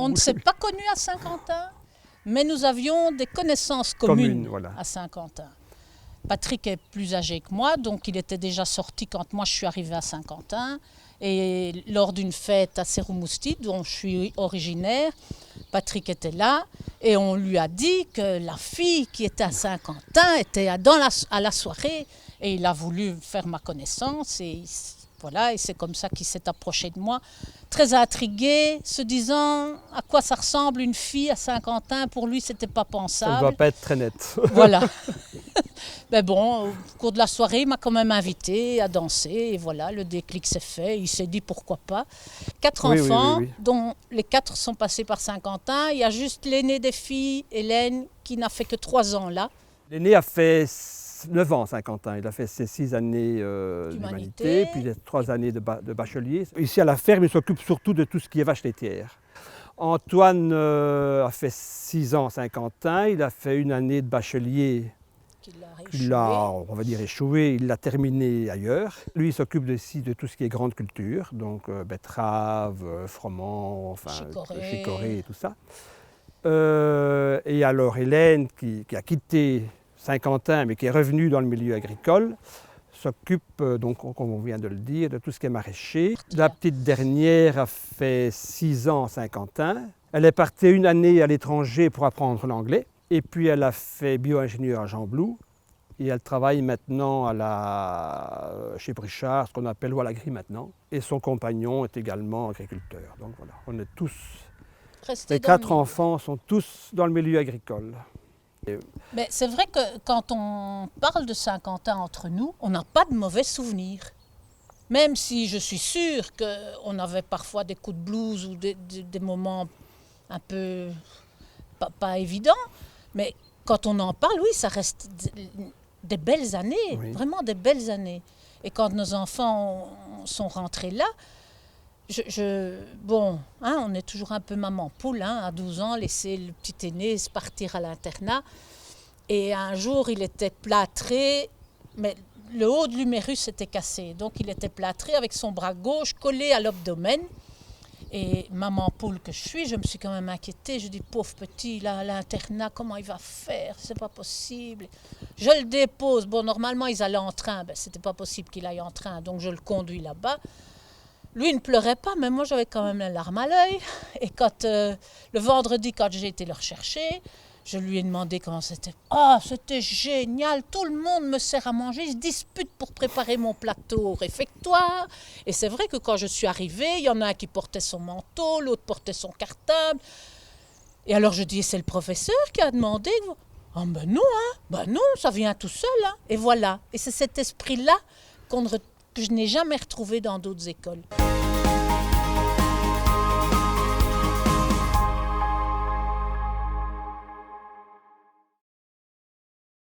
On ne s'est pas connus à Saint-Quentin, mais nous avions des connaissances communes voilà. à Saint-Quentin. Patrick est plus âgé que moi, donc il était déjà sorti quand moi je suis arrivée à Saint-Quentin. Et lors d'une fête à Séroumoustid, dont je suis originaire, Patrick était là et on lui a dit que la fille qui était à Saint-Quentin était à la soirée et il a voulu faire ma connaissance et voilà, et c'est comme ça qu'il s'est approché de moi, très intrigué, se disant à quoi ça ressemble une fille à Saint-Quentin. Pour lui, c'était pas pensable. Ça ne doit pas être très net. Voilà. Mais bon, au cours de la soirée, il m'a quand même invité à danser. Et voilà, le déclic s'est fait. Il s'est dit pourquoi pas. 4 enfants, dont les 4 sont passés par Saint-Quentin. Il y a juste l'aîné des filles, Hélène, qui n'a fait que 3 ans là. L'aîné a fait 9 ans à Saint-Quentin. Il a fait ses 6 années d'humanité, puis les 3 années de bachelier. Ici à la ferme, il s'occupe surtout de tout ce qui est vache laitière. Antoine a fait 6 ans à Saint-Quentin. Il a fait une année de bachelier. Il l'a, on va dire, échoué, il l'a terminé ailleurs. Lui, il s'occupe aussi de tout ce qui est grande culture, donc betteraves, froment, enfin, chicorée et tout ça. Et alors Hélène, qui a quitté Saint-Quentin, mais qui est revenue dans le milieu agricole, s'occupe, donc, comme on vient de le dire, de tout ce qui est maraîcher. La petite dernière a fait 6 ans à Saint-Quentin. Elle est partie une année à l'étranger pour apprendre l'anglais. Et puis elle a fait bio-ingénieur à Jean-Blou et elle travaille maintenant chez Brichard, ce qu'on appelle Wallagri maintenant. Et son compagnon est également agriculteur. Donc voilà, on est tous, les 4 enfants sont tous dans le milieu agricole. Mais c'est vrai que quand on parle de Saint-Quentin entre nous, on n'a pas de mauvais souvenirs. Même si je suis sûre qu'on avait parfois des coups de blues ou des moments un peu pas évidents. Mais quand on en parle, oui, ça reste des belles années, vraiment des belles années. Et quand nos enfants sont rentrés là, on est toujours un peu maman poule, à 12 ans, laisser le petit aîné partir à l'internat. Et un jour, il était plâtré, mais le haut de l'humérus était cassé. Donc, il était plâtré avec son bras gauche collé à l'abdomen. Et maman poule que je suis, je me suis quand même inquiétée. Je dis, pauvre petit, là, à l'internat, comment il va faire? C'est pas possible. Je le dépose. Bon, normalement, ils allaient en train. C'était pas possible qu'il aille en train, donc je le conduis là-bas. Lui, il ne pleurait pas, mais moi, j'avais quand même la larme à l'œil. Et quand, le vendredi, quand j'ai été le rechercher, je lui ai demandé comment c'était. Ah, c'était génial, tout le monde me sert à manger, ils se disputent pour préparer mon plateau au réfectoire. Et c'est vrai que quand je suis arrivée, il y en a un qui portait son manteau, l'autre portait son cartable. Et alors je dis, c'est le professeur qui a demandé. Ah ben non, ça vient tout seul. Et voilà, et c'est cet esprit-là que je n'ai jamais retrouvé dans d'autres écoles.